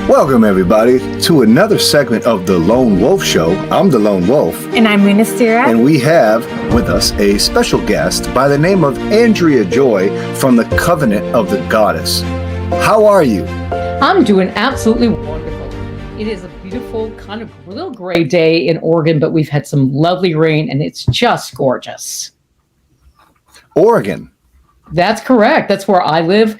Welcome, everybody, to another segment of The Lone Wolf Show. I'm The Lone Wolf. And I'm Andrea. And we have with us a special guest by the name of Andrea Joy from the Covenant of the Goddess. How are you? I'm doing absolutely wonderful. It is a beautiful, kind of little gray day in Oregon, but we've had some lovely rain, and it's just gorgeous. Oregon? That's correct. That's where I live.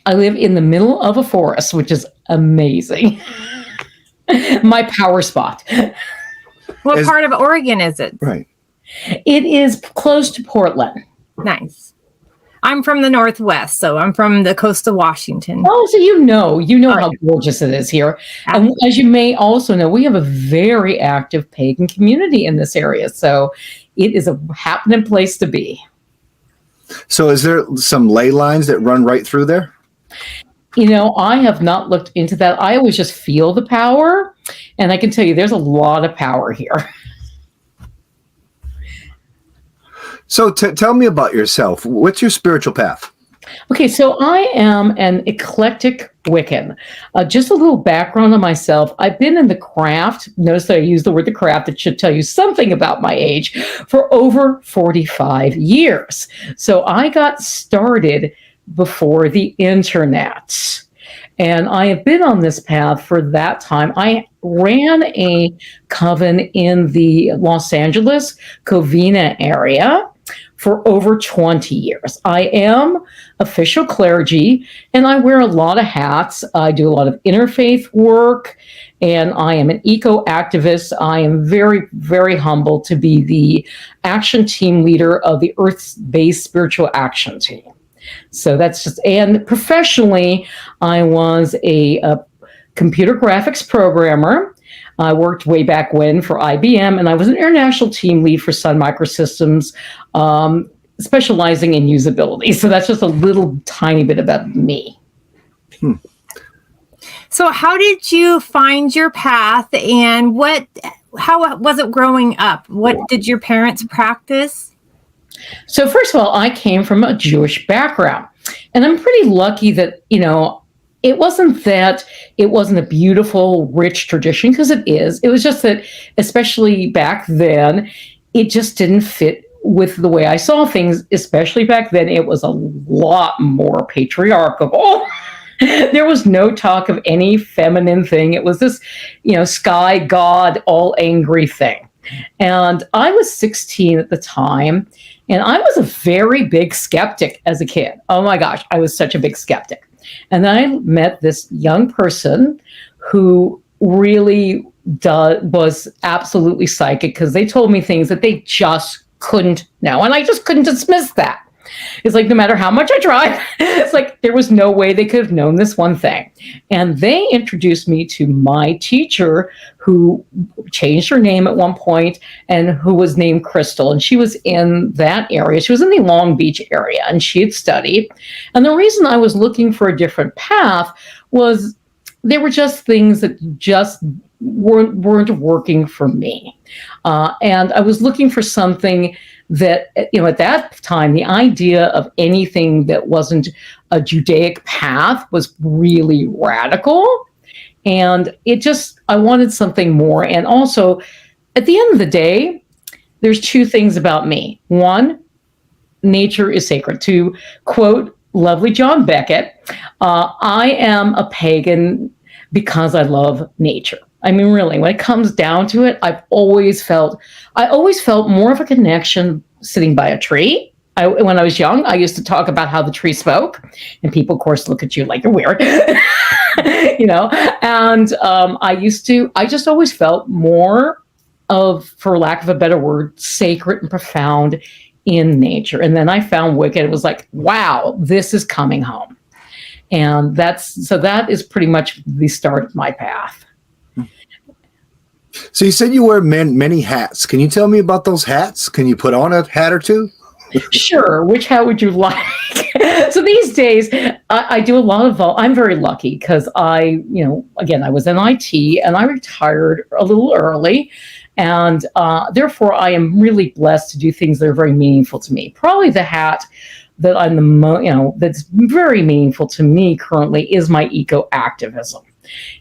I live in the middle of a forest, which is amazing. My power spot. What part of Oregon is it? Right. It is close to Portland. Nice. I'm from the Northwest, so I'm from the coast of Washington. Oh, so you know how gorgeous it is here. And as you may also know, we have a very active pagan community in this area. So it is a happening place to be. So is there some ley lines that run right through there? I have not looked into that. I always just feel the power. And I can tell you there's a lot of power here. So tell me about yourself. What's your spiritual path? Okay, so I am an eclectic Wiccan. Just a little background on myself. I've been in the craft. Notice that I use the word the craft. It should tell you something about my age for over 45 years. So I got started before the internet. And I have been on this path for that time. I ran a coven in the Los Angeles, Covina area for over 20 years. I am official clergy, and I wear a lot of hats. I do a lot of interfaith work, and I am an eco-activist. I am very, very humbled to be the action team leader of the Earth-based spiritual action team. So that's just, and professionally, I was a computer graphics programmer. I worked way back when for IBM, and I was an international team lead for Sun Microsystems, specializing in usability. So that's just a little tiny bit about me. So how did you find your path, and how was it growing up? What did your parents practice? So first of all, I came from a Jewish background, and I'm pretty lucky that, it wasn't a beautiful, rich tradition, because it is. It was just that, especially back then, it just didn't fit with the way I saw things. Especially back then, it was a lot more patriarchal. There was no talk of any feminine thing. It was this, sky god, all angry thing. And I was 16 at the time, and I was a very big skeptic as a kid. Oh my gosh, I was such a big skeptic. And then I met this young person who really was absolutely psychic, because they told me things that they just couldn't know. And I just couldn't dismiss that. It's like, no matter how much I tried, it's like there was no way they could have known this one thing. And they introduced me to my teacher, who changed her name at one point, and who was named Crystal. And she was in that area. She was in the Long Beach area, and she had studied. And the reason I was looking for a different path was there were just things that just weren't working for me. And I was looking for something that, at that time, the idea of anything that wasn't a Judaic path was really radical. And I wanted something more. And also, at the end of the day, there's two things about me. One, nature is sacred. To quote lovely John Beckett, I am a pagan because I love nature. I mean, really, when it comes down to it, I always felt more of a connection sitting by a tree. When I was young, I used to talk about how the tree spoke, and people, of course, look at you like you're weird, and I just always felt more of, for lack of a better word, sacred and profound in nature. And then I found Wicked. It was like, wow, this is coming home. And that is pretty much the start of my path. So you said you wear many hats. Can you tell me about those hats? Can you put on a hat or two? Sure. Which hat would you like? So these days, I do a lot of I'm very lucky because I was in IT, and I retired a little early. And therefore, I am really blessed to do things that are very meaningful to me. Probably the hat that I'm that's very meaningful to me currently is my eco-activism.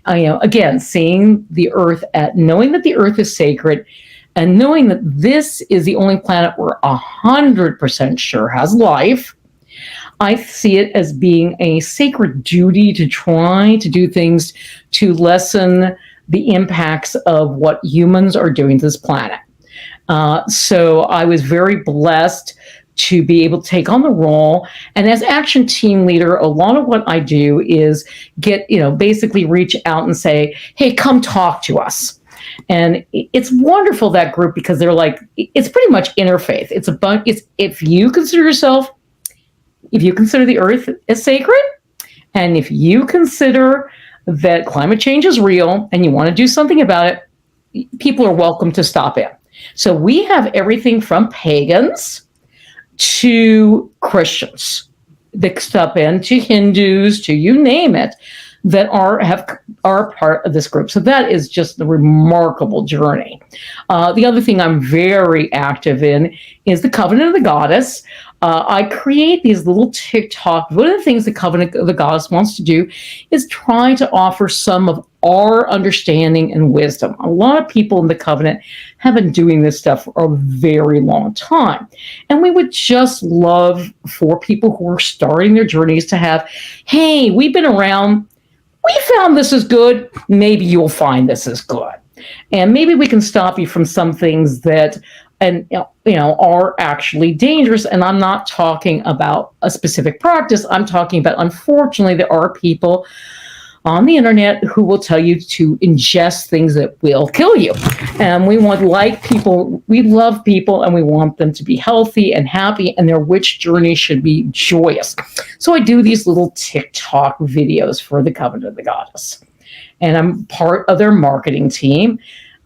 Again, seeing the Earth knowing that the Earth is sacred, and knowing that this is the only planet we're 100% sure has life. I see it as being a sacred duty to try to do things to lessen the impacts of what humans are doing to this planet. So I was very blessed to be able to take on the role. And as action team leader, a lot of what I do is basically reach out and say, hey, come talk to us. And it's wonderful, that group, because they're like, it's pretty much interfaith. If you consider the Earth as sacred, and if you consider that climate change is real and you want to do something about it, people are welcome to stop in. So we have everything from pagans to Christians that stop in, to Hindus, to you name it, that are part of this group. So that is just a remarkable journey. The other thing I'm very active in is the Covenant of the Goddess. I create these little TikTok. One of the things the Covenant of the Goddess wants to do is try to offer some of our understanding and wisdom. A lot of people in the Covenant have been doing this stuff for a very long time. And we would just love for people who are starting their journeys to have, hey, we've been around, we found this is good, maybe you'll find this is good. And maybe we can stop you from some things that are actually dangerous. And I'm not talking about a specific practice. I'm talking about, unfortunately, there are people on the internet who will tell you to ingest things that will kill you. And we love people, and we want them to be healthy and happy, and their witch journey should be joyous. So I do these little TikTok videos for the Covenant of the Goddess. And I'm part of their marketing team.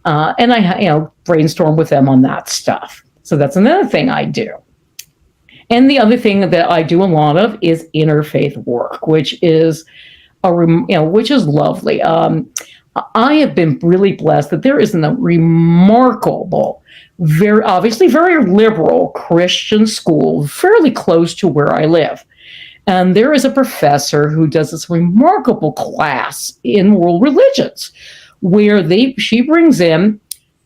And I brainstorm with them on that stuff. So that's another thing I do. And the other thing that I do a lot of is interfaith work, which is lovely. I have been really blessed that there is a remarkable, very liberal Christian school fairly close to where I live. And there is a professor who does this remarkable class in world religions, where she brings in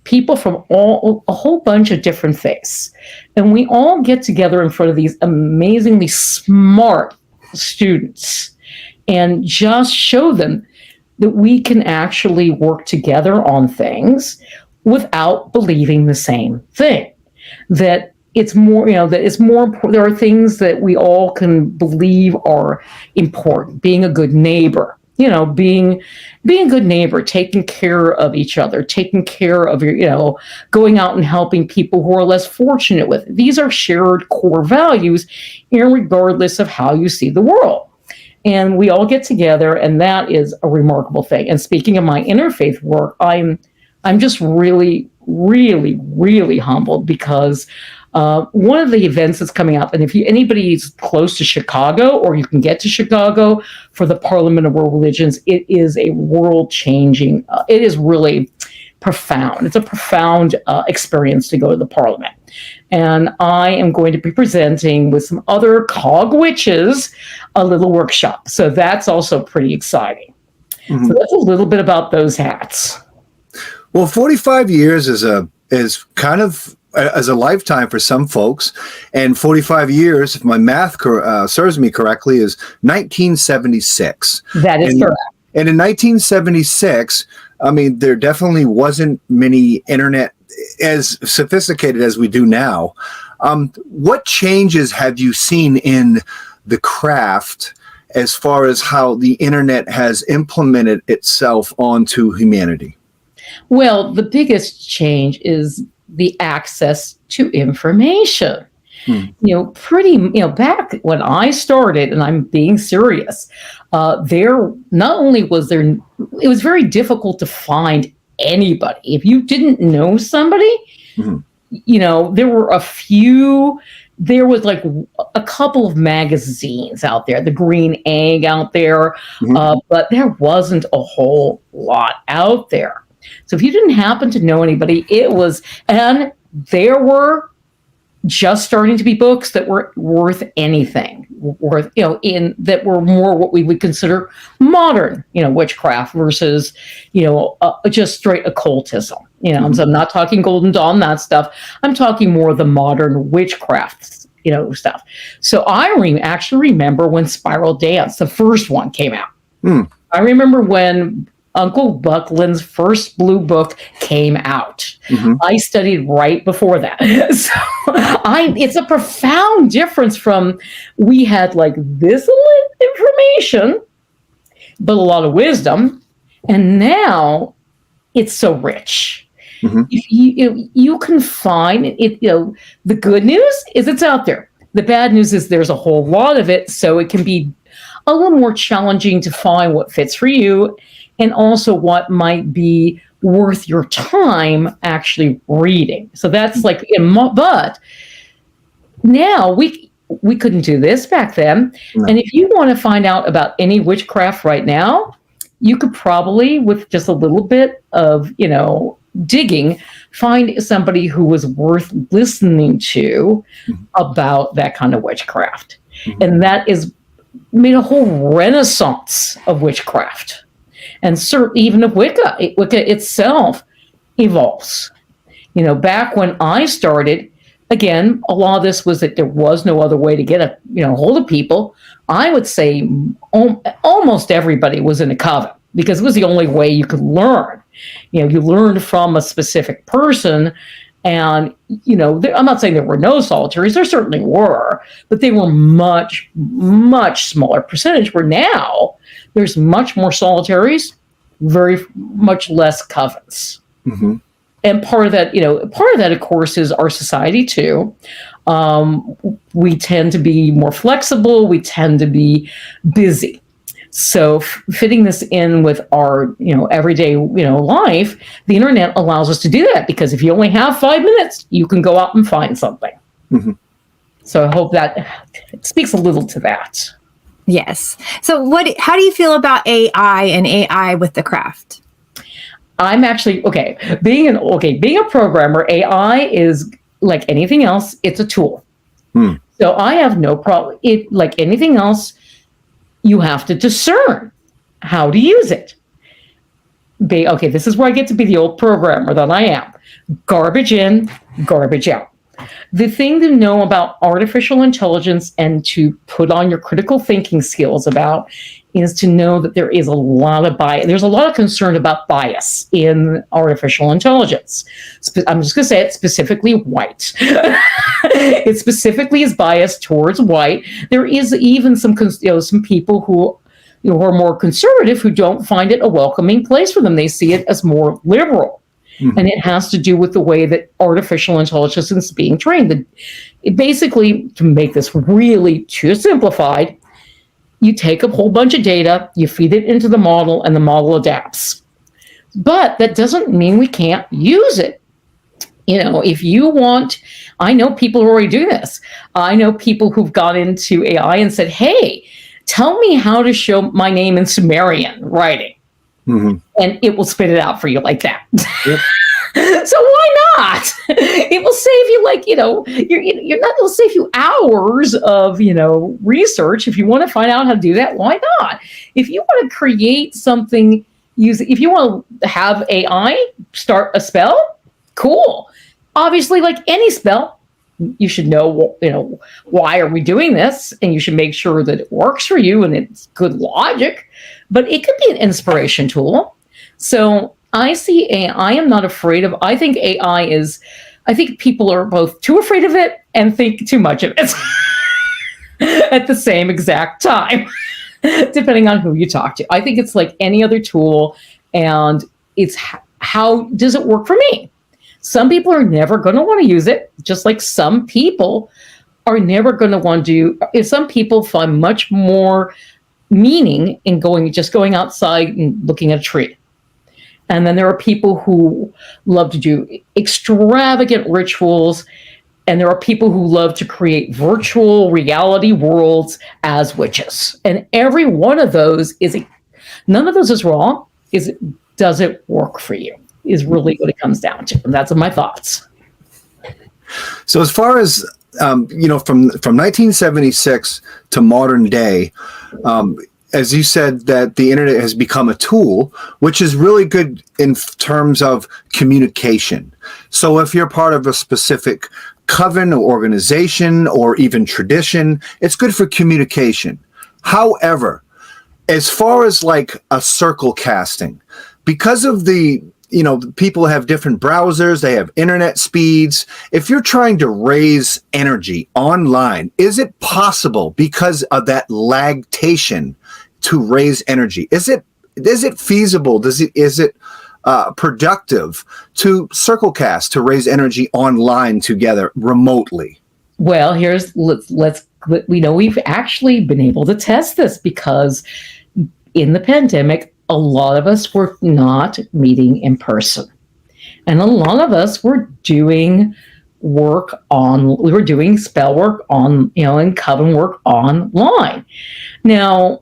people from a whole bunch of different faiths. And we all get together in front of these amazingly smart students and just show them that we can actually work together on things without believing the same thing. That it's more, there are things that we all can believe are important. Being a good neighbor, being a good neighbor, taking care of each other, taking care of your, going out and helping people who are less fortunate with it. These are shared core values, regardless of how you see the world. And we all get together, and that is a remarkable thing. And speaking of my interfaith work, I'm just really, really, really humbled, because one of the events that's coming up, and if anybody's close to Chicago, or you can get to Chicago for the Parliament of World Religions, it is a world-changing, it is really profound. It's a profound experience to go to the Parliament. And I am going to be presenting with some other COG witches a little workshop. So that's also pretty exciting. Mm-hmm. So that's a little bit about those hats. Well, 45 years is kind of as a lifetime for some folks, and 45 years, if my math serves me correctly, is 1976. That is correct. And in 1976, there definitely wasn't many internet as sophisticated as we do now. What changes have you seen in the craft as far as how the internet has implemented itself onto humanity? Well, the biggest change is the access to information. Back when I started, and I'm being serious, it was very difficult to find anybody. If you didn't know somebody, there was like a couple of magazines out there, the Green Egg out there, but there wasn't a whole lot out there. So if you didn't happen to know anybody, there were just starting to be books that were worth anything, worth, in that were more what we would consider modern, witchcraft versus, just straight occultism. So I'm not talking Golden Dawn, that stuff. I'm talking more the modern witchcraft, stuff. So I actually remember when Spiral Dance, the first one, came out. I remember when Uncle Buckland's first blue book came out. I studied right before that. So it's a profound difference from, we had like this information, but a lot of wisdom. And now it's so rich. If you can find it, the good news is it's out there. The bad news is there's a whole lot of it. So it can be a little more challenging to find what fits for you, and also what might be worth your time actually reading. So that's like, but now we couldn't do this back then. No. And if you want to find out about any witchcraft right now, you could probably, with just a little bit of, digging, find somebody who was worth listening to about that kind of witchcraft. And that is made a whole renaissance of witchcraft. And certainly even of Wicca itself evolves. Back when I started, again, a lot of this was that there was no other way to get a hold of people. I would say almost everybody was in a coven, because it was the only way you could learn. You learned from a specific person. And, I'm not saying there were no solitaries, there certainly were, but they were much, much smaller percentage, where now there's much more solitaries, very much less covens. And part of that, of course, is our society too. We tend to be more flexible. We tend to be busy. So fitting this in with our, everyday, life, the internet allows us to do that, because if you only have 5 minutes, you can go out and find something. So I hope that speaks a little to that. Yes. So how do you feel about AI and AI with the craft? I'm actually, being a programmer, AI is like anything else, it's a tool. So I have no problem. Like anything else, you have to discern how to use it. This is where I get to be the old programmer that I am. Garbage in, garbage out. The thing to know about artificial intelligence and to put on your critical thinking skills about is to know that there is a lot of bias. There's a lot of concern about bias in artificial intelligence. I'm just going to say it, specifically white. It specifically is biased towards white. There is even some people who are more conservative who don't find it a welcoming place for them. They see it as more liberal. And it has to do with the way that artificial intelligence is being trained. Basically, to make this really too simplified, you take a whole bunch of data, you feed it into the model, and the model adapts. But that doesn't mean we can't use it. If you want, I know people who already do this. I know people who've gone into AI and said, hey, tell me how to show my name in Sumerian writing. And it will spit it out for you like that. Yep. So why not? It will save you it will save you hours of, research. If you want to find out how to do that, why not? If you want to create something, if you want to have AI start a spell, cool. Obviously, like any spell, you should know, why are we doing this? And you should make sure that it works for you and it's good logic. But it could be an inspiration tool. So I see AI, I am not afraid of, I think I think people are both too afraid of it and think too much of it at the same exact time, depending on who you talk to. I think it's like any other tool, and it's how does it work for me? Some people are never going to want to use it, just like some people are never going to want to do. Some people find much more meaning in going outside and looking at a tree. And then there are people who love to do extravagant rituals, and there are people who love to create virtual reality worlds as witches. And every one of those none of those is wrong. Does it work for you? Is really what it comes down to. And that's my thoughts. So as far as from 1976 to modern day, as you said, that the internet has become a tool, which is really good in terms of communication. So if you're part of a specific coven or organization or even tradition, it's good for communication. However, as far as like a circle casting, because of people have different browsers, they have internet speeds. If you're trying to raise energy online, is it possible because of that lactation to raise energy? Is it feasible? Is it productive to circle cast, to raise energy online together remotely? Well, we've actually been able to test this because in the pandemic, a lot of us were not meeting in person. And a lot of us were doing spell work and coven work online. Now,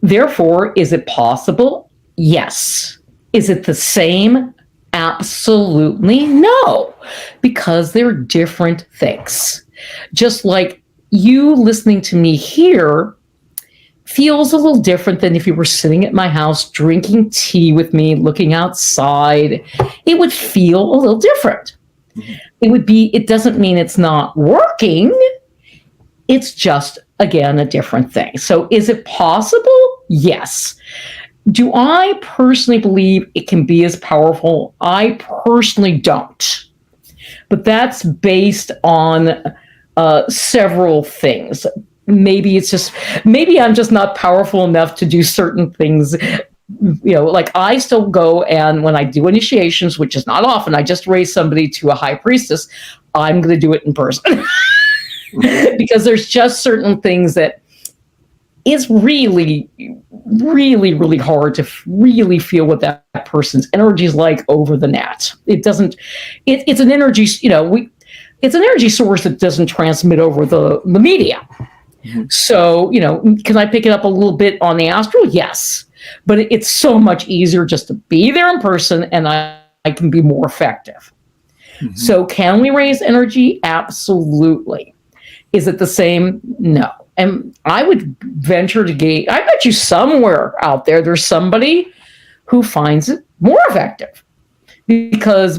therefore, is it possible? Yes. Is it the same? Absolutely no, because they're different things. Just like you listening to me here feels a little different than if you were sitting at my house drinking tea with me, looking outside. It would feel a little different. It doesn't mean it's not working. It's just, again, a different thing. So is it possible? Yes. Do I personally believe it can be as powerful? I personally don't. But that's based on several things. Maybe I'm just not powerful enough to do certain things. Like I still go, and when I do initiations, which is not often, I just raise somebody to a high priestess, I'm going to do it in person. Because there's just certain things that is really, really, really hard to really feel what that person's energy is like over the net. It's an energy, it's an energy source that doesn't transmit over the media. Mm-hmm. So, can I pick it up a little bit on the astral? Yes. But it's so much easier just to be there in person, and I can be more effective. Mm-hmm. So can we raise energy? Absolutely. Is it the same? No. And I would venture to gauge, I bet you somewhere out there's somebody who finds it more effective. Because,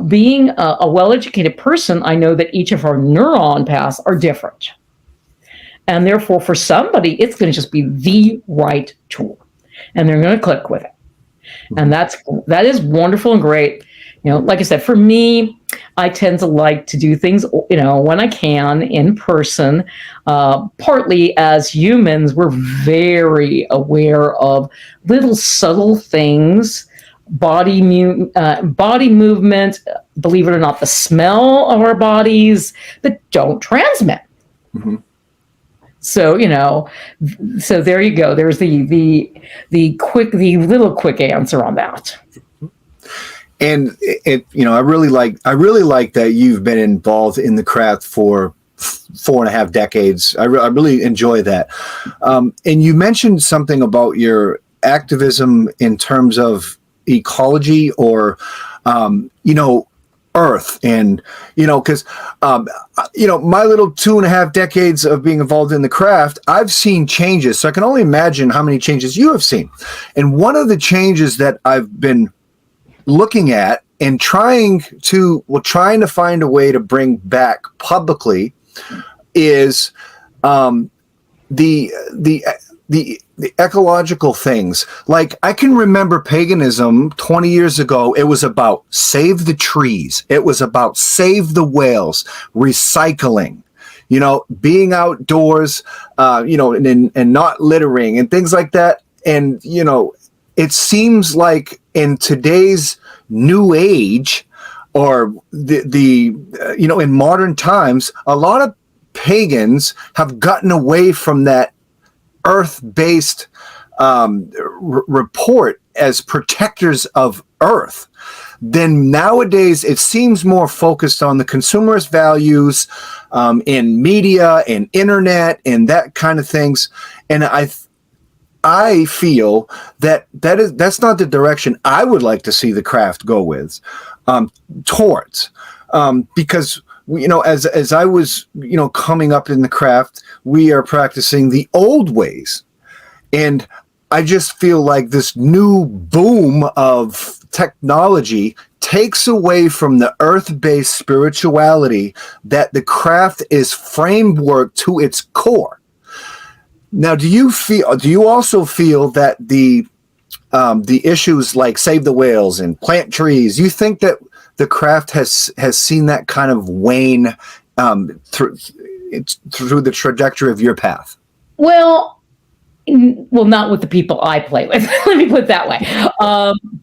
being a well-educated person, I know that each of our neuron paths are different. And therefore, for somebody, it's going to just be the right tool. And they're going to click with it. And that is wonderful and great. Like I said, for me, I tend to like to do things, when I can in person. Partly as humans, we're very aware of little subtle things, body movement, believe it or not, the smell of our bodies that don't transmit. Mm-hmm. So, so there you go. There's the little quick answer on that. And I really like that you've been involved in the craft for 4.5 decades. I really enjoy that. And you mentioned something about your activism in terms of ecology or, Earth, and because my little 2.5 decades of being involved in the craft, I've seen changes. So I can only imagine how many changes you have seen. And one of the changes that I've been looking at and trying to find a way to bring back publicly is the ecological things. Like I can remember paganism 20 years ago. It was about save the trees. It was about save the whales, recycling, being outdoors, and not littering and things like that. And, it seems like in today's new age, or in modern times, a lot of pagans have gotten away from that earth-based report as protectors of Earth. Then nowadays it seems more focused on the consumerist values in media and internet and that kind of things. And I feel that's not the direction I would like to see the craft go with towards, because as I was, coming up in the craft, we are practicing the old ways. And I just feel like this new boom of technology takes away from the earth-based spirituality that the craft is framework to its core. Now, do you also feel that the issues like save the whales and plant trees, you think that the craft has seen that kind of wane through the trajectory of your path? Well, not with the people I play with. Let me put it that way.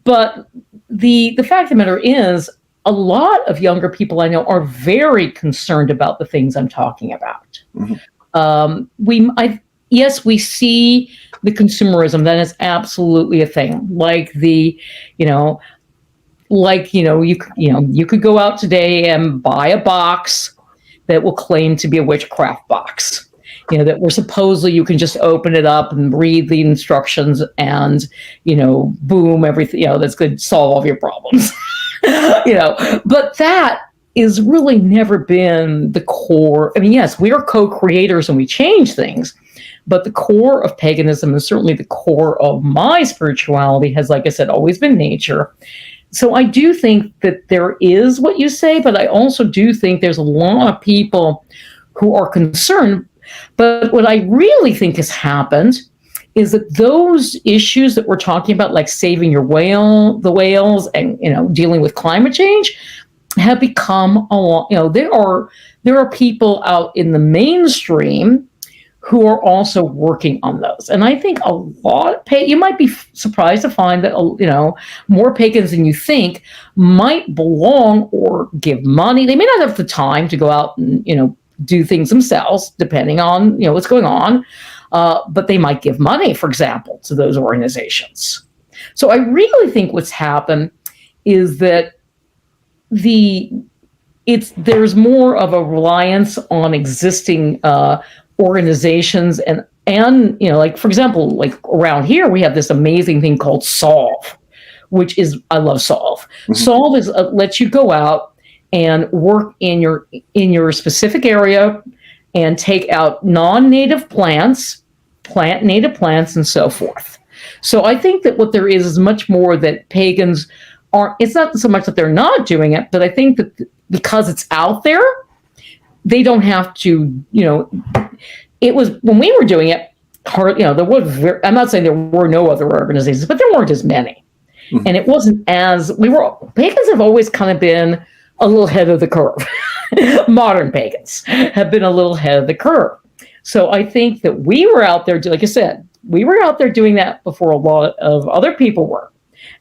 But the fact of the matter is, a lot of younger people I know are very concerned about the things I'm talking about. Mm-hmm. Yes, we see the consumerism. That is absolutely a thing. You could go out today and buy a box that will claim to be a witchcraft box. That where supposedly you can just open it up and read the instructions and, boom, everything, that's going to solve all of your problems. But that is really never been the core. I mean, yes, we are co-creators and we change things, but the core of paganism and certainly the core of my spirituality has, like I said, always been nature. So I do think that there is what you say, but I also do think there's a lot of people who are concerned. But what I really think has happened is that those issues that we're talking about, like saving the whales and, dealing with climate change, have become a lot, there are people out in the mainstream who are also working on those. And I think a lot you might be surprised to find that, more pagans than you think might belong or give money. They may not have the time to go out and, do things themselves, depending on, what's going on. But they might give money, for example, to those organizations. So I really think what's happened is that there's more of a reliance on existing organizations and like, for example, like around here, we have this amazing thing called Solve, which is, I love Solve. Mm-hmm. Solve is lets you go out and work in your specific area and take out non-native plants, plant native plants, and so forth. So I think that what there is much more that pagans aren't. It's not so much that they're not doing it, but I think that because it's out there, they don't have to. It was when we were doing it hard. There was. I'm not saying there were no other organizations, but there weren't as many, mm-hmm. And it wasn't as pagans have always kind of been a little ahead of the curve. Modern pagans have been a little ahead of the curve. So I think that we were out there, like I said, we were out there doing that before a lot of other people were.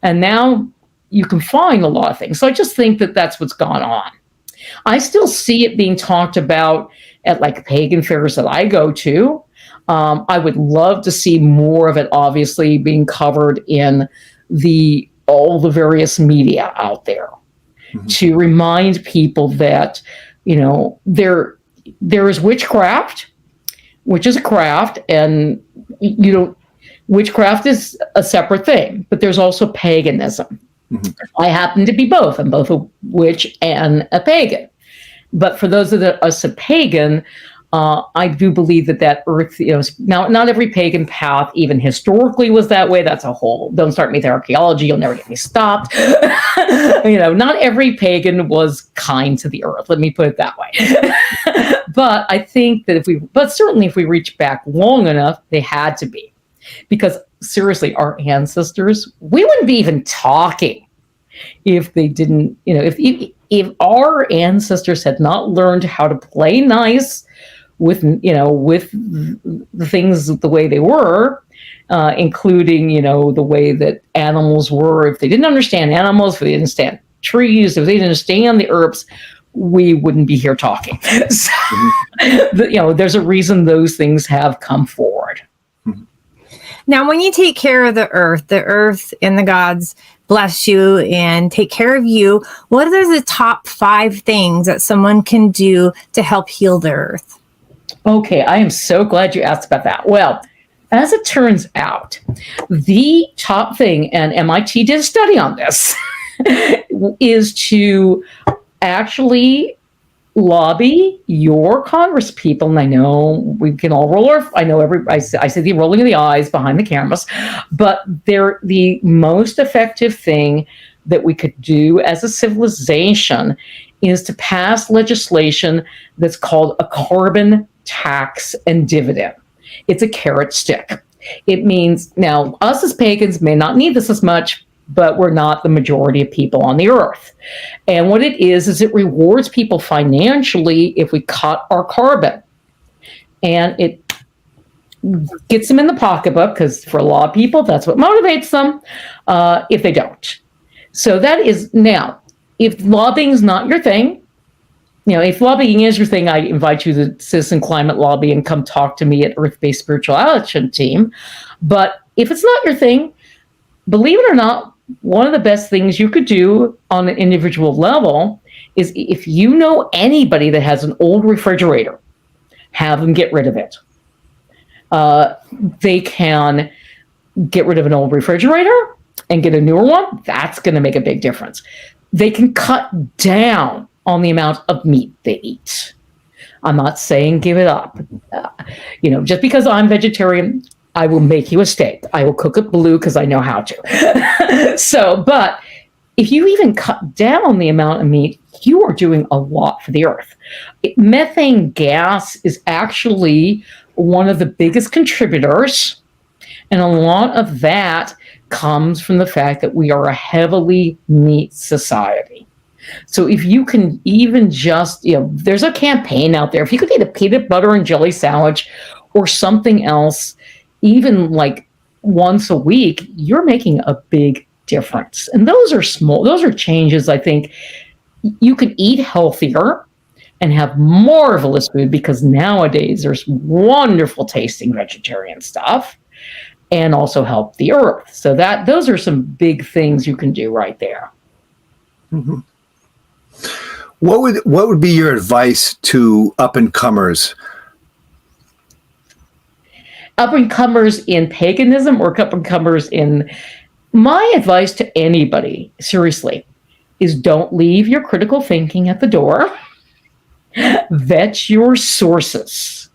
And now you can find a lot of things. So I just think that that's what's gone on. I still see it being talked about at like pagan fairs that I go to. I would love to see more of it, obviously, being covered in all the various media out there. Mm-hmm. To remind people that, there is witchcraft, which is a craft, and witchcraft is a separate thing, but there's also paganism. Mm-hmm. I happen to be both. I'm both a witch and a pagan. But for those of us a pagan, I do believe that earth, now not every pagan path even historically was that way. That's a whole, don't start me with archaeology. You'll never get me stopped. Not every pagan was kind to the earth. Let me put it that way. But I think that certainly if we reach back long enough, they had to be, because seriously, our ancestors, we wouldn't be even talking if they didn't, if our ancestors had not learned how to play nice with the things the way they were, including, the way that animals were. If they didn't understand animals, if they didn't understand trees, if they didn't understand the herbs, we wouldn't be here talking. So, there's a reason those things have come forward. Now, when you take care of the earth and the gods bless you and take care of you, what are the top 5 things that someone can do to help heal the earth? Okay, I am so glad you asked about that. Well, as it turns out, the top thing, and MIT did a study on this, is to actually lobby your Congress people, and I know we can all roll our, I say the rolling of the eyes behind the cameras, but they're the most effective thing that we could do as a civilization is to pass legislation that's called a carbon tax and dividend. It's a carrot stick. It means, now, us as pagans may not need this as much, but we're not the majority of people on the earth. And what it is it rewards people financially if we cut our carbon. And it gets them in the pocketbook, because for a lot of people, that's what motivates them if they don't. So that is, now, if lobbying is not your thing, if lobbying is your thing, I invite you to Citizen Climate Lobby and come talk to me at Earth-Based Spiritual Action Team. But if it's not your thing, believe it or not, one of the best things you could do on an individual level is, if you know anybody that has an old refrigerator, have them get rid of it. They can get rid of an old refrigerator and get a newer one. That's going to make a big difference. They can cut down on the amount of meat they eat. I'm not saying give it up. Just because I'm vegetarian, I will make you a steak. I will cook it blue because I know how to. But if you even cut down on the amount of meat, you are doing a lot for the earth. Methane gas is actually one of the biggest contributors, and a lot of that comes from the fact that we are a heavily meat society. So if you can even just, there's a campaign out there. If you could eat a peanut butter and jelly sandwich or something else, even like once a week, you're making a big difference. And those are small. Those are changes, I think. You can eat healthier and have marvelous food, because nowadays there's wonderful tasting vegetarian stuff, and also help the earth. So those are some big things you can do right there. Mm-hmm. What would be your advice to up-and-comers? Up-and-comers in paganism or up-and-comers in... My advice to anybody, seriously, is don't leave your critical thinking at the door. Vet your sources.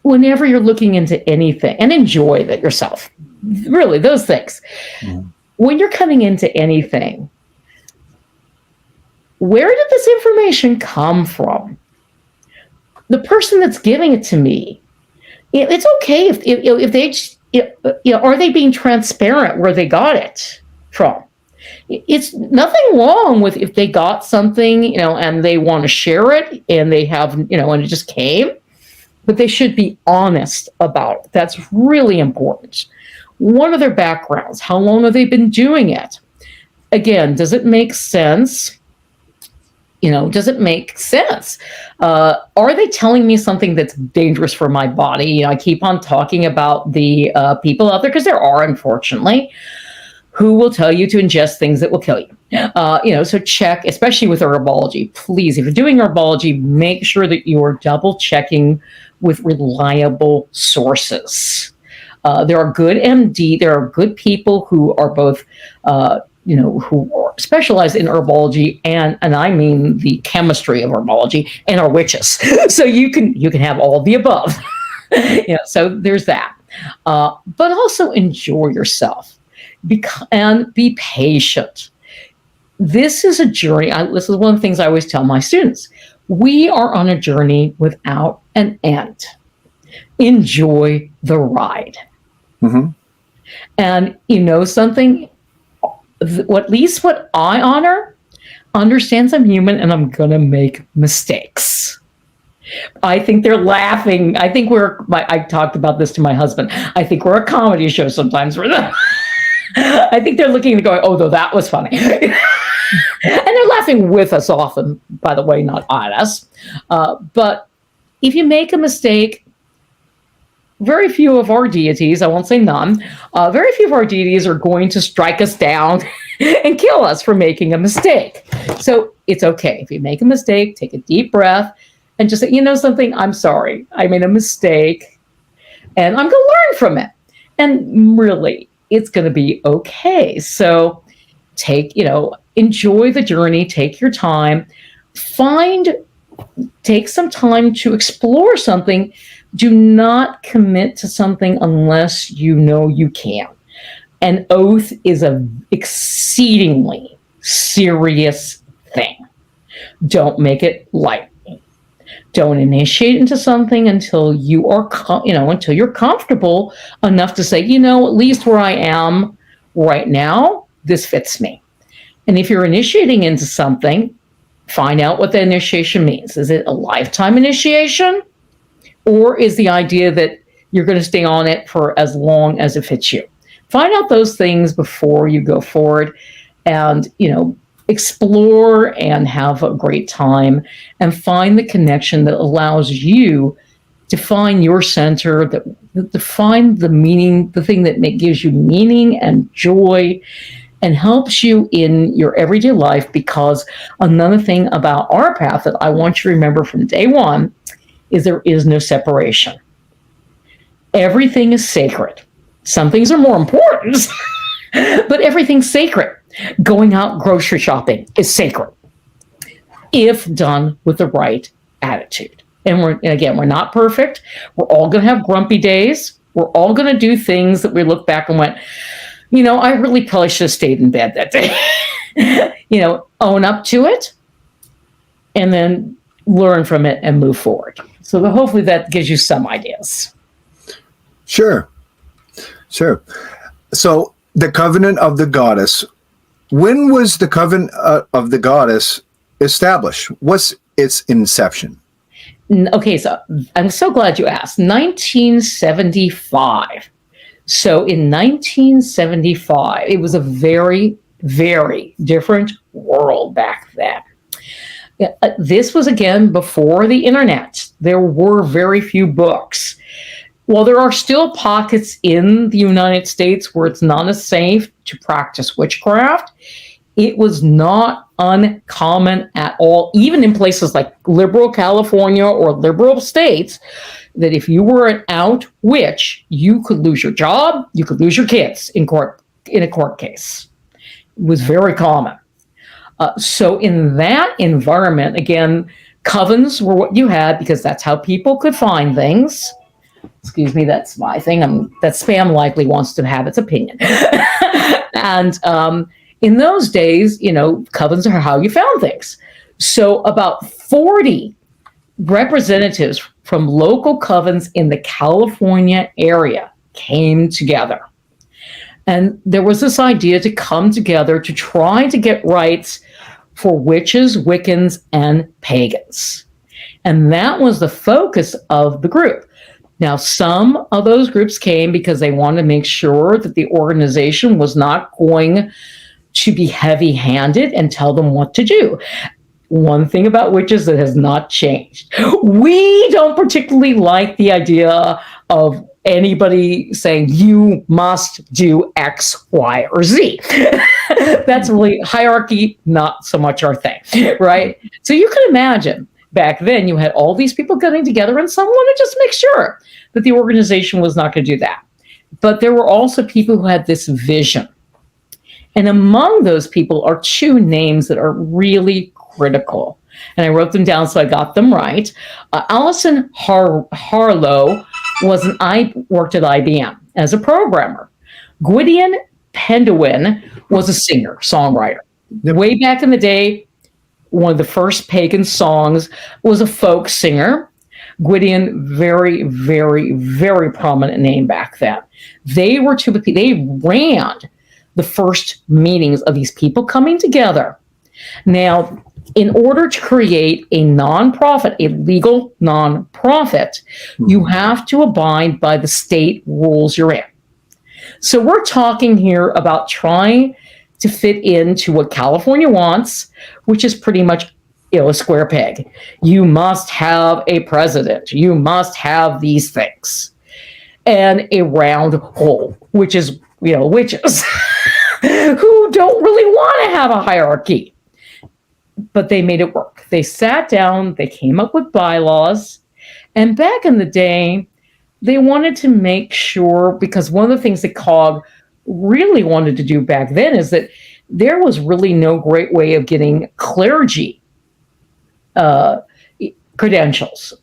Whenever you're looking into anything, and enjoy that yourself. Really, those things. Mm. When you're coming into anything, where did this information come from? The person that's giving it to me, it's okay if they, are they being transparent where they got it from? It's nothing wrong with if they got something, and they want to share it, and they have, and it just came, but they should be honest about it. That's really important. What are their backgrounds? How long have they been doing it? Again, does it make sense? Does it make sense? Are they telling me something that's dangerous for my body? I keep on talking about the people out there, because there are, unfortunately, who will tell you to ingest things that will kill you. So check, especially with herbology. Please, if you're doing herbology, make sure that you are double checking with reliable sources. There are good MD, there are good people who are both who specialize in herbology, and I mean the chemistry of herbology, and are witches. So you can have all the above. So there's that. But also enjoy yourself, and be patient. This is a journey. This is one of the things I always tell my students. We are on a journey without an end. Enjoy the ride. Mm-hmm. And something, at least what I understands I'm human, and I'm going to make mistakes. I think they're laughing. I think I talked about this to my husband. I think we're a comedy show sometimes. I think they're looking and going, oh, though, that was funny. And they're laughing with us often, by the way, not at us. But if you make a mistake, very few of our deities, I won't say none, very few of our deities are going to strike us down and kill us for making a mistake. So it's okay. If you make a mistake, take a deep breath and just say, something, I'm sorry. I made a mistake and I'm going to learn from it. And really, it's going to be okay. So enjoy the journey, take your time, take some time to explore something. Do not commit to something unless you know you can. An oath is an exceedingly serious thing. Don't make it light. Don't initiate into something until you are, until you're comfortable enough to say, at least where I am right now, this fits me. And if you're initiating into something, find out what the initiation means. Is it a lifetime initiation? Or is the idea that you're going to stay on it for as long as it fits you? Find out those things before you go forward and, explore and have a great time and find the connection that allows you to find your center, to find the meaning, the thing that gives you meaning and joy and helps you in your everyday life. Because another thing about our path that I want you to remember from day one is there is no separation. Everything is sacred. Some things are more important, but everything's sacred. Going out grocery shopping is sacred if done with the right attitude. And we're not perfect. We're all going to have grumpy days. We're all going to do things that we look back and went, I really probably should have stayed in bed that day. Own up to it and then learn from it and move forward. So hopefully that gives you some ideas. Sure. So the covenant of the goddess, when was the covenant of the goddess established? What's its inception? Okay, so I'm so glad you asked. 1975. So in 1975, it was a very, very different world back then. This was, again, before the internet. There were very few books. While there are still pockets in the United States where it's not as safe to practice witchcraft, it was not uncommon at all, even in places like liberal California or liberal states, that if you were an out witch, you could lose your job, you could lose your kids in a court case. It was very common. So in that environment, again, covens were what you had because that's how people could find things. Excuse me, that's my thing. That spam likely wants to have its opinion. And in those days, covens are how you found things. So about 40 representatives from local covens in the California area came together. And there was this idea to come together to try to get rights for witches, Wiccans, and pagans. And that was the focus of the group. Now, some of those groups came because they wanted to make sure that the organization was not going to be heavy-handed and tell them what to do. One thing about witches that has not changed. We don't particularly like the idea of anybody saying you must do X, Y, or Z. That's really hierarchy, not so much our thing, right? So you can imagine back then you had all these people getting together and someone to just make sure that the organization was not going to do that. But there were also people who had this vision. And among those people are two names that are really critical. And I wrote them down so I got them right. Allison Harlow worked at IBM as a programmer. Gwydion Pendowin was a singer, songwriter. Yep. Way back in the day, one of the first pagan songs was a folk singer. Gwydion, very, very, very prominent name back then. They ran the first meetings of these people coming together. Now, in order to create a nonprofit, a legal nonprofit, you have to abide by the state rules you're in. So we're talking here about trying to fit into what California wants, which is pretty much a square peg. You must have a president. You must have these things. And a round hole, which is, witches who don't really want to have a hierarchy. But they made it work. They sat down, they came up with bylaws. And back in the day, they wanted to make sure, because one of the things that COG really wanted to do back then is that there was really no great way of getting clergy uh, credentials.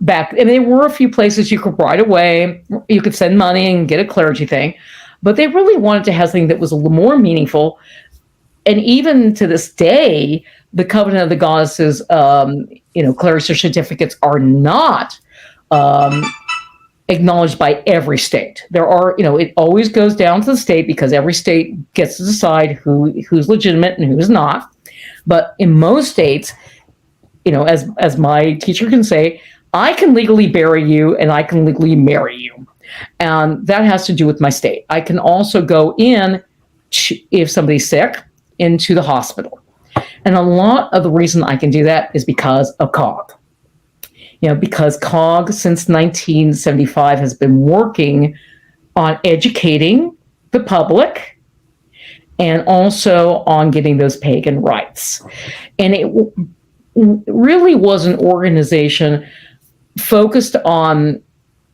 Back, and there were a few places you could right away, you could send money and get a clergy thing, but they really wanted to have something that was a little more meaningful. And even to this day, the Covenant of the Goddesses, clergy certificates are not acknowledged by every state. There are, it always goes down to the state because every state gets to decide who's legitimate and who's not. But in most states, as my teacher can say, I can legally bury you and I can legally marry you. And that has to do with my state. I can also go in, if somebody's sick, into the hospital. And a lot of the reason I can do that is because of COG. Because COG since 1975 has been working on educating the public and also on getting those pagan rights. And it really was an organization focused on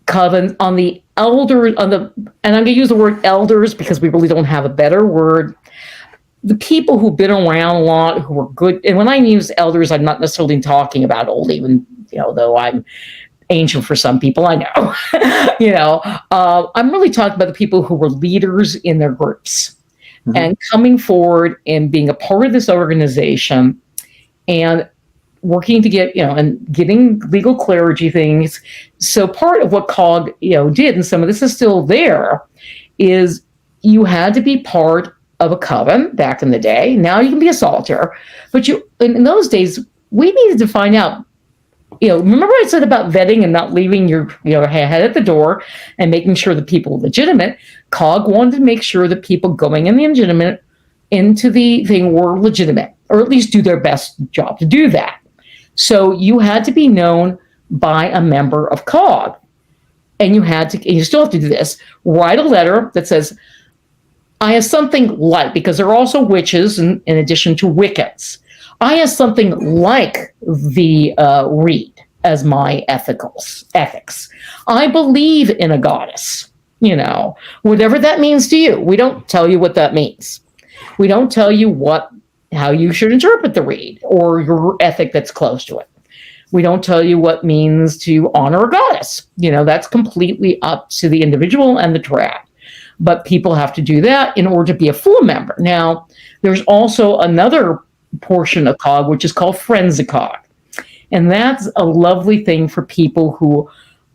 covenant, on the elders, and I'm going to use the word elders because we really don't have a better word. The people who've been around a lot, who were good, and when I use elders, I'm not necessarily talking about old, even though I'm ancient for some people, I know. I'm really talking about the people who were leaders in their groups and coming forward and being a part of this organization and working to get, and getting legal clergy things. So part of what COG, did, and some of this is still there, is you had to be part of a coven back in the day. Now you can be a solitaire, but in those days, we needed to find out, remember I said about vetting and not leaving your head at the door and making sure that people were legitimate. COG wanted to make sure that people going in the legitimate into the thing were legitimate, or at least do their best job to do that. So you had to be known by a member of COG. And you still have to do this, write a letter that says, I have something like, because there are also witches in addition to Wiccans. I have something like the Reed as my ethics. I believe in a goddess, whatever that means to you. We don't tell you what that means. We don't tell you how you should interpret the Reed or your ethic that's close to it. We don't tell you what means to honor a goddess. That's completely up to the individual and the tribe. But people have to do that in order to be a full member. Now, there's also another portion of COG, which is called Friends of COG. And that's a lovely thing for people who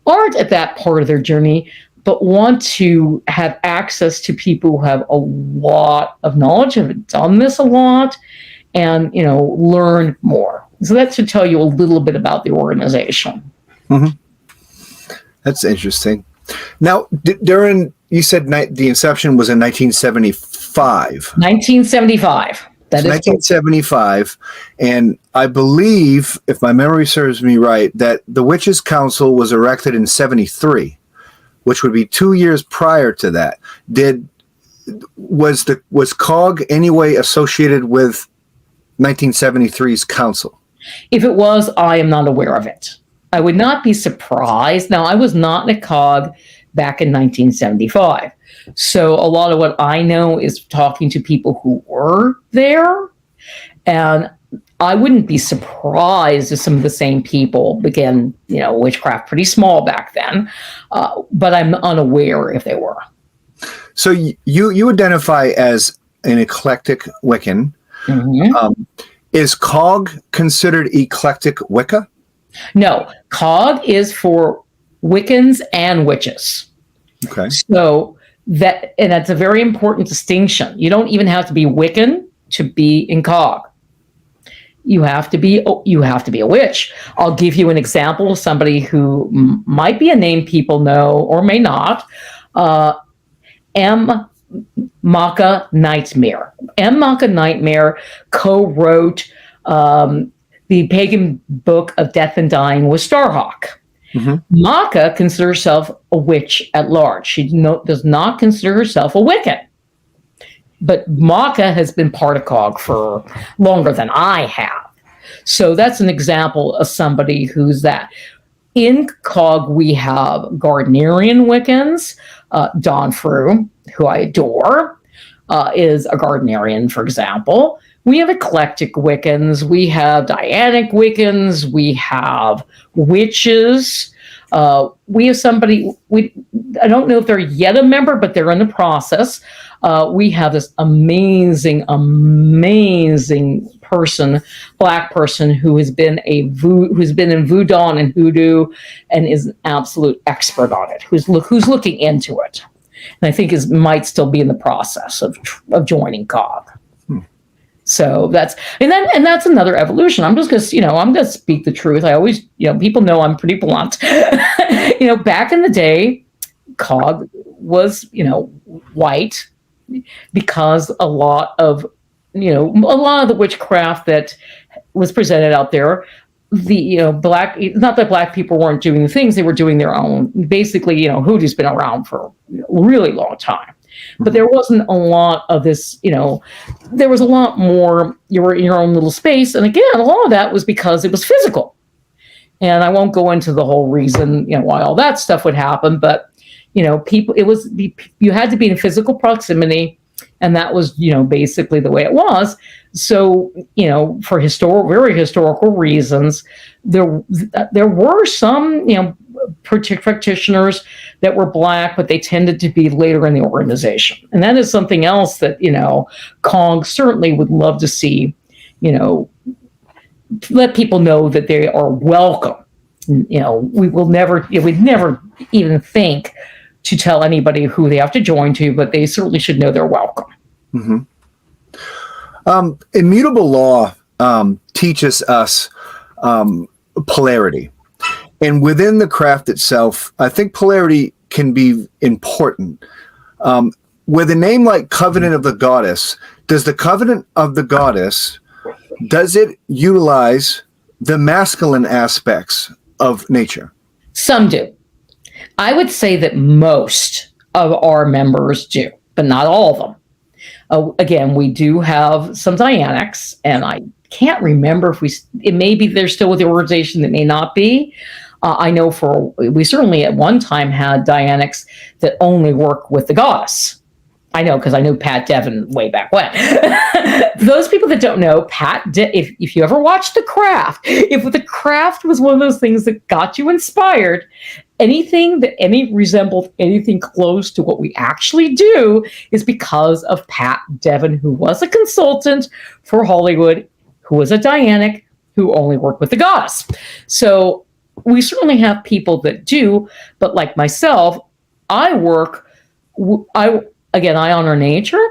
aren't at that part of their journey, but want to have access to people who have a lot of knowledge, have done this a lot, and, learn more. So that should tell you a little bit about the organization. Mm-hmm. That's interesting. Now, you said the inception was in 1975. 1975. That is 1975. And I believe, if my memory serves me right, that the Witches' Council was erected in 73, which would be 2 years prior to that. Was COG anyway associated with 1973's council? If it was, I am not aware of it. I would not be surprised. Now, I was not in a COG back in 1975. So a lot of what I know is talking to people who were there. And I wouldn't be surprised if some of the same people began, witchcraft pretty small back then. But I'm unaware if they were. So you identify as an eclectic Wiccan. Mm-hmm. Is COG considered eclectic Wicca? No, COG is for Wiccans and witches. Okay. So that's a very important distinction. You don't even have to be Wiccan to be in COG. You have to be a witch. I'll give you an example of somebody who might be a name people know or may not. M. Maka Nightmare. M. Maka Nightmare co-wrote the pagan book of Death and Dying with Starhawk. Mm-hmm. Maka considers herself a witch at large. She does not consider herself a Wiccan. But Maka has been part of COG for longer than I have. So that's an example of somebody who's that. In COG, we have Gardnerian Wiccans, Don Frew, who I adore. is a Gardnerian, for example. We have eclectic Wiccans. We have Dianic Wiccans. We have witches. We have somebody, I don't know if they're yet a member, but they're in the process. We have this amazing person, Black person, who has been in voodoo and hoodoo and is an absolute expert on it, who's looking into it. And I think might still be in the process of joining COG. So that's another evolution. I'm just I'm gonna speak the truth. I always, people know I'm pretty blunt. Back in the day, COG was, white, because a lot of the witchcraft that was presented out there, black, not that Black people weren't doing things, they were doing their own. Basically, hoodoo's been around for a really long time. But there wasn't a lot of this, there was a lot more, you were in your own little space. And again, a lot of that was because it was physical. And I won't go into the whole reason, why all that stuff would happen. But, you had to be in physical proximity. And that was, basically the way it was. So, for very historical reasons, there were some, practitioners that were Black, but they tended to be later in the organization. And that is something else that, COG certainly would love to see, let people know that they are welcome. We'd never even think to tell anybody who they have to join to, but they certainly should know they're welcome. Mm-hmm. Immutable law teaches us polarity. And within the craft itself, I think polarity can be important. With a name like Covenant of the Goddess, does the Covenant of the Goddess, does it utilize the masculine aspects of nature? Some do. I would say that most of our members do, but not all of them. Again, we do have some Dianics, and I can't remember if it may be they're still with the organization, that may not be. I know we certainly at one time had Dianics that only work with the goddess. I know, because I knew Pat Devin way back when. Those people that don't know, if you ever watched The Craft, if The Craft was one of those things that got you inspired, anything that resembled anything close to what we actually do is because of Pat Devin, who was a consultant for Hollywood, who was a Dianic, who only worked with the goddess. So we certainly have people that do, but like myself, I honor nature,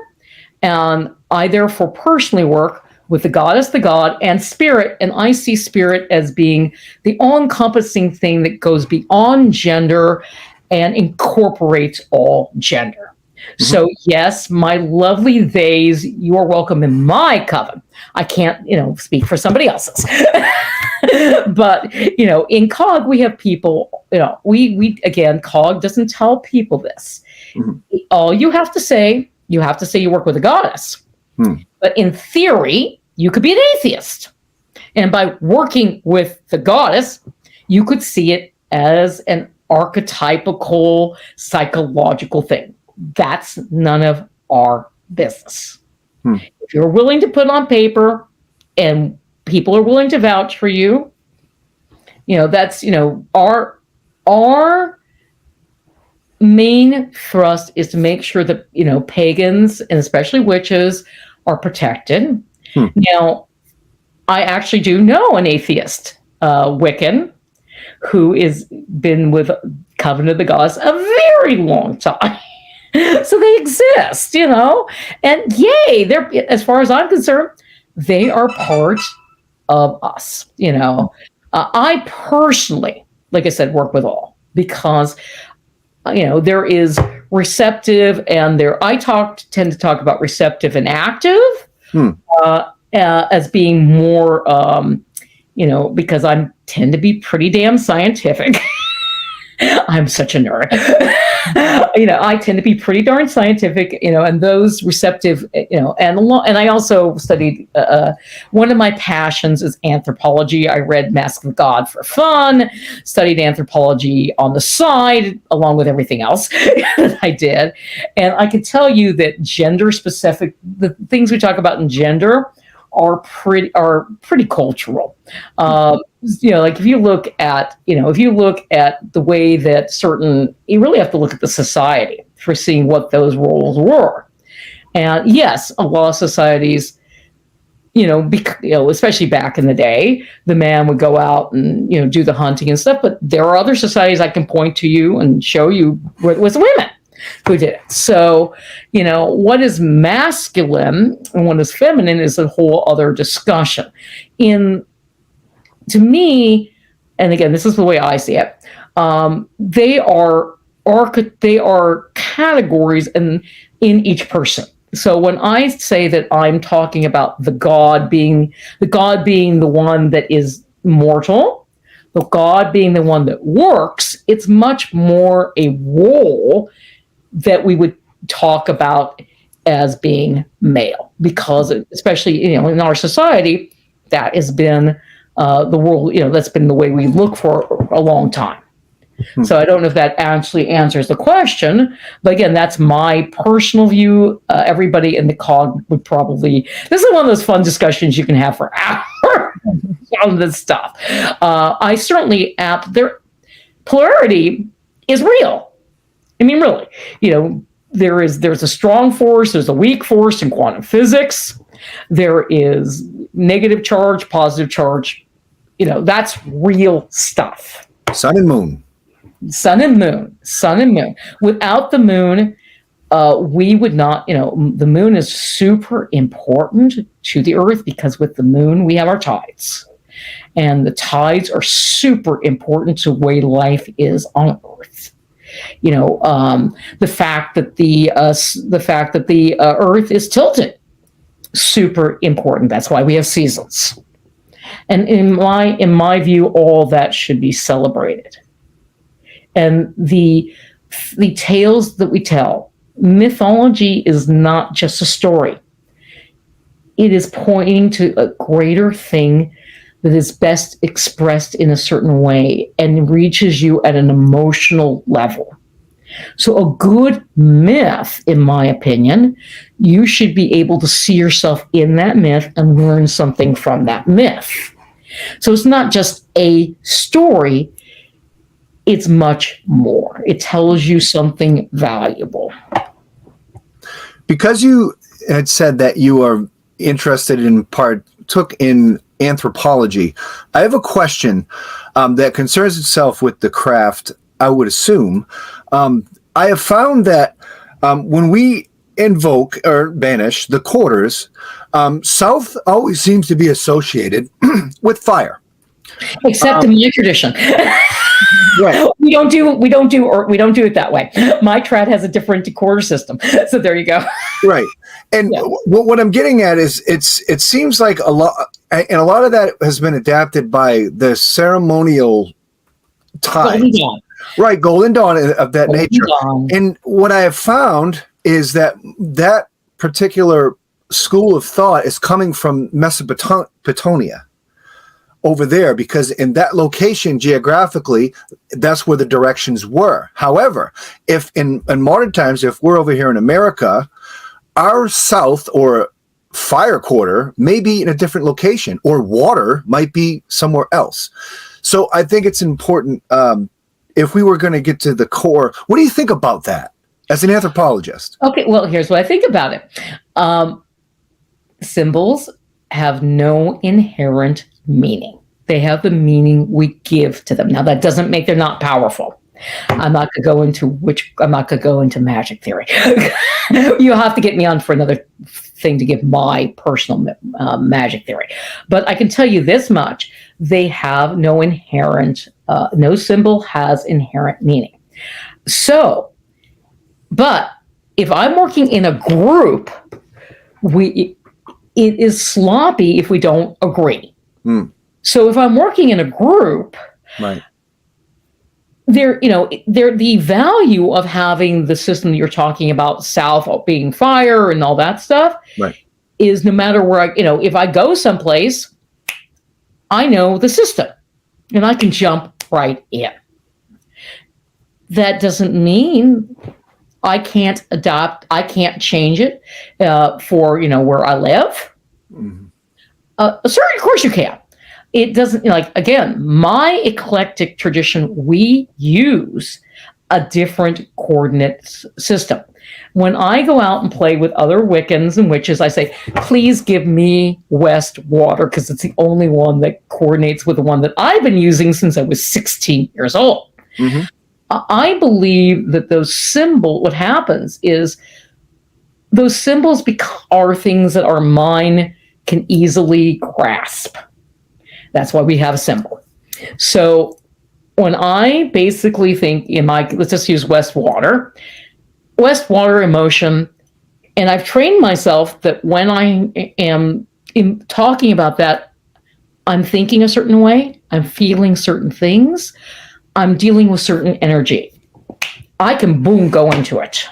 and I therefore personally work with the goddess, the god, and spirit, and I see spirit as being the all-encompassing thing that goes beyond gender and incorporates all gender. Mm-hmm. So yes, my lovely theys, you are welcome in my coven. I can't, speak for somebody else's. But, in COG, we have people, we again, COG doesn't tell people this. Mm-hmm. All you have to say you work with a goddess. Mm. But in theory, you could be an atheist. And by working with the goddess, you could see it as an archetypical psychological thing. That's none of our business. Hmm. If you're willing to put on paper and people are willing to vouch for you, that's, our main thrust is to make sure that, pagans and especially witches are protected. Hmm. Now, I actually do know an atheist Wiccan who has been with Covenant of the Goddess a very long time. So they exist, and yay, they're, as far as I'm concerned, they are part of us. I personally, like I said, work with all, because there is receptive and I tend to talk about receptive and active as being more, because I tend to be pretty damn scientific. I'm such a nerd. I tend to be pretty darn scientific, and those receptive, and I also studied, one of my passions is anthropology. I read Mask of God for fun, studied anthropology on the side, along with everything else that I did. And I can tell you that gender specific, the things we talk about in gender are pretty cultural. Like if you look at the way that you really have to look at the society for seeing what those roles were. And yes, a lot of societies, especially back in the day, the man would go out and, do the hunting and stuff. But there are other societies I can point to you and show you where it was women who did it. So, what is masculine and what is feminine is a whole other discussion. To me, and again, this is the way I see it, they are categories in each person. So when I say that I'm talking about the God being the one that is mortal, the God being the one that works, it's much more a role that we would talk about as being male, because especially, in our society, that has been the world, that's been the way we look for a long time. So I don't know if that actually answers the question, but again, that's my personal view. Everybody in the COG would probably, this is one of those fun discussions you can have for hours on this stuff. I certainly, their polarity is real. I mean, really, there's a strong force, there's a weak force in quantum physics. There is negative charge, positive charge. That's real stuff. Sun and moon. Without the moon, we would not, the moon is super important to the Earth, because with the moon, we have our tides. And the tides are super important to the way life is on Earth. The fact that the Earth is tilted, super important. That's why we have seasons. And in my view, all that should be celebrated. And the tales that we tell, mythology is not just a story. It is pointing to a greater thing that is best expressed in a certain way and reaches you at an emotional level. So a good myth, in my opinion, you should be able to see yourself in that myth and learn something from that myth. So it's not just a story, it's much more. It tells you something valuable. Because you had said that you are interested in partook in anthropology, I have a question that concerns itself with the craft, I would assume. I have found that when we invoke or banish the quarters, south always seems to be associated with fire. Except in my tradition. Right. We don't do it that way. My trad has a different quarter system. So there you go. Right. And what I'm getting at is it seems like a lot of that has been adapted by the ceremonial time. Right, Golden Dawn of that nature. And what I have found is that particular school of thought is coming from Mesopotamia over there, because in that location geographically, that's where the directions were. However, if in modern times, if we're over here in America, our south or fire quarter may be in a different location, or water might be somewhere else. So I think it's important, if we were going to get to the core, what do you think about that as an anthropologist? Okay, well, here's what I think about it. Symbols have no inherent meaning. They have the meaning we give to them. Now, that doesn't make they're not powerful. I'm not going to go into magic theory. You'll have to get me on for another thing to give my personal magic theory. But I can tell you this much: they have no inherent. No symbol has inherent meaning. So, but if I'm working in a group, it is sloppy if we don't agree. So if I'm working in a group, right, the value of having the system that you're talking about, south being fire and all that stuff, Right. is no matter where if I go someplace, I know the system and I can jump right in. That doesn't mean I can't adopt, I can't change it for, where I live. Mm-hmm. Certainly, of course you can. It doesn't, again, my eclectic tradition, we use a different coordinate system. When I go out and play with other Wiccans and witches, I say, please give me West Water, because it's the only one that coordinates with the one that I've been using since I was 16 years old. Mm-hmm. I believe that what happens is those symbols are things that our mind can easily grasp. That's why we have a symbol. So when I basically think let's just use West Water emotion, and I've trained myself that when I am talking about that, I'm thinking a certain way, I'm feeling certain things, I'm dealing with certain energy. I can go into it.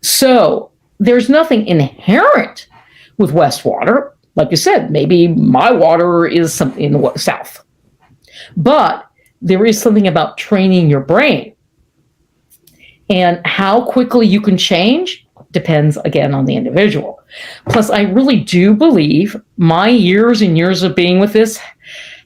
So there's nothing inherent with West Water. Like you said, maybe my water is something in the south. But there is something about training your brain. And how quickly you can change depends, again, on the individual. Plus, I really do believe my years and years of being with this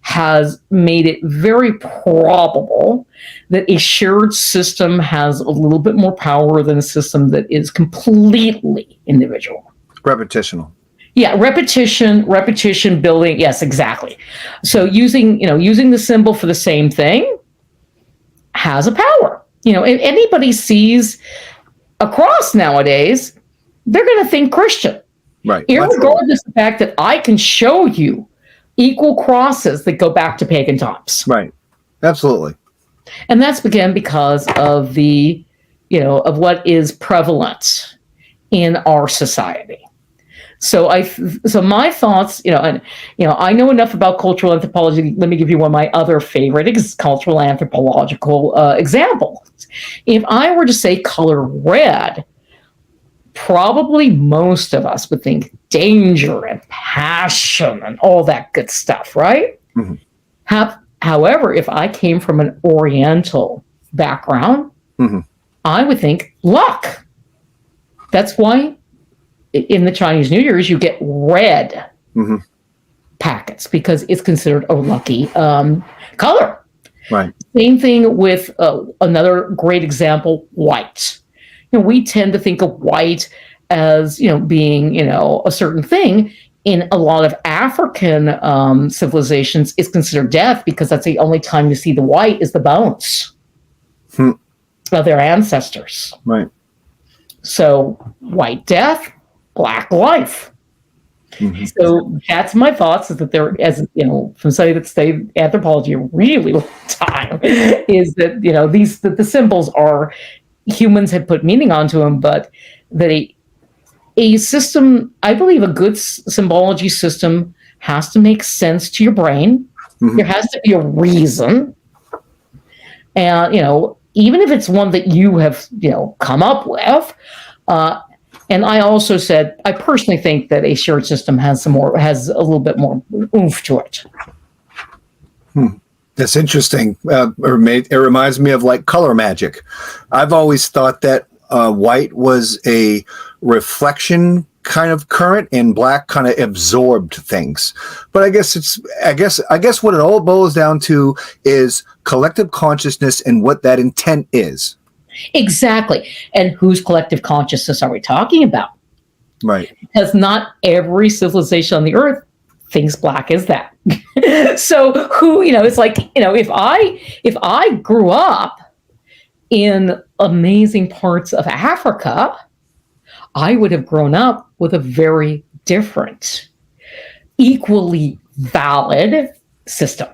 has made it very probable that a shared system has a little bit more power than a system that is completely individual. Repetitional. Yeah, repetition building. Yes, exactly. So using the symbol for the same thing has a power. If anybody sees a cross nowadays, they're going to think Christian. Right. Irregardless of the fact that I can show you equal crosses that go back to pagan times. Right. Absolutely. And that's again because of of what is prevalent in our society. So my thoughts, I know enough about cultural anthropology. Let me give you one of my other favorite cultural anthropological examples. If I were to say color red, probably most of us would think danger and passion and all that good stuff, right? Mm-hmm. However, if I came from an Oriental background, mm-hmm. I would think luck. That's why in the Chinese New Year's, you get red mm-hmm. packets because it's considered a lucky color. Right. Same thing with another great example, white. We tend to think of white as, being, a certain thing. In a lot of African civilizations, it's considered death because that's the only time you see the white is the bones of their ancestors. Right. So white death, black life. Mm-hmm. So that's my thoughts, is that there, as from somebody that studied anthropology a really long time, is that the symbols are, humans have put meaning onto them, but that a system, I believe a good symbology system has to make sense to your brain. Mm-hmm. There has to be a reason, and even if it's one that you have come up with. And I also said, I personally think that a shared system has a little bit more oomph to it. That's interesting. It reminds me of like color magic. I've always thought that white was a reflection kind of current and black kind of absorbed things. But I guess what it all boils down to is collective consciousness and what that intent is. Exactly. And whose collective consciousness are we talking about? Right. Because not every civilization on the earth thinks black is that. So it's like, if I grew up in amazing parts of Africa, I would have grown up with a very different, equally valid system.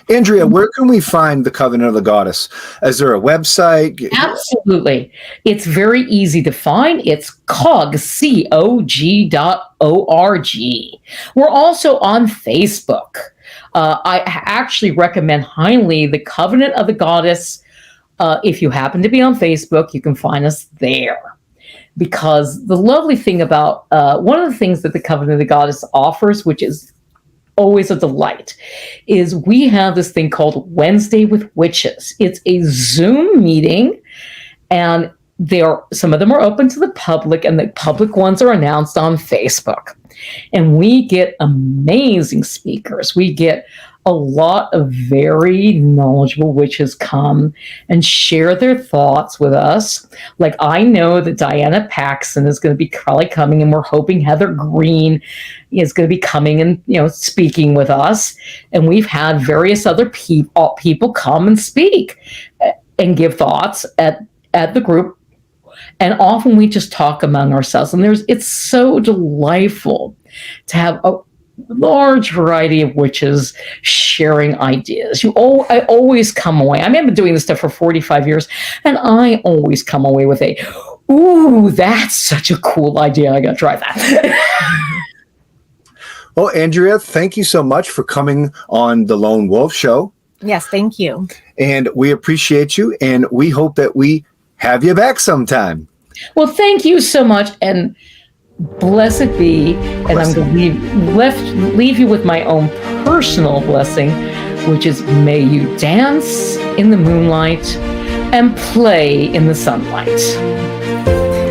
Andrea, where can we find the Covenant of the Goddess? Is there a website? Absolutely. It's very easy to find. It's COG, COG.org. We're also on Facebook. I actually recommend highly the Covenant of the Goddess. If you happen to be on Facebook, you can find us there. Because the lovely thing about one of the things that the Covenant of the Goddess offers, which is always a delight, is we have this thing called Wednesday with Witches. It's a Zoom meeting, and some of them are open to the public, and the public ones are announced on Facebook. And we get amazing speakers. We get a lot of very knowledgeable witches come and share their thoughts with us. Like, I know that Diana Paxson is going to be probably coming, and we're hoping Heather Green is going to be coming and speaking with us. And we've had various other people come and speak and give thoughts at the group. And often we just talk among ourselves, and it's so delightful to have a large variety of witches sharing ideas. I always come away. I mean, I've been doing this stuff for 45 years, and I always come away with ooh, that's such a cool idea. I got to try that. Well, Andrea, thank you so much for coming on the Lone Wolf Show. Yes, thank you. And we appreciate you, and we hope that we have you back sometime. Well, thank you so much, and blessed be. And I'm going to leave you with my own personal blessing, which is, may you dance in the moonlight and play in the sunlight.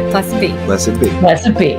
Blessed be. Blessed be. Blessed be.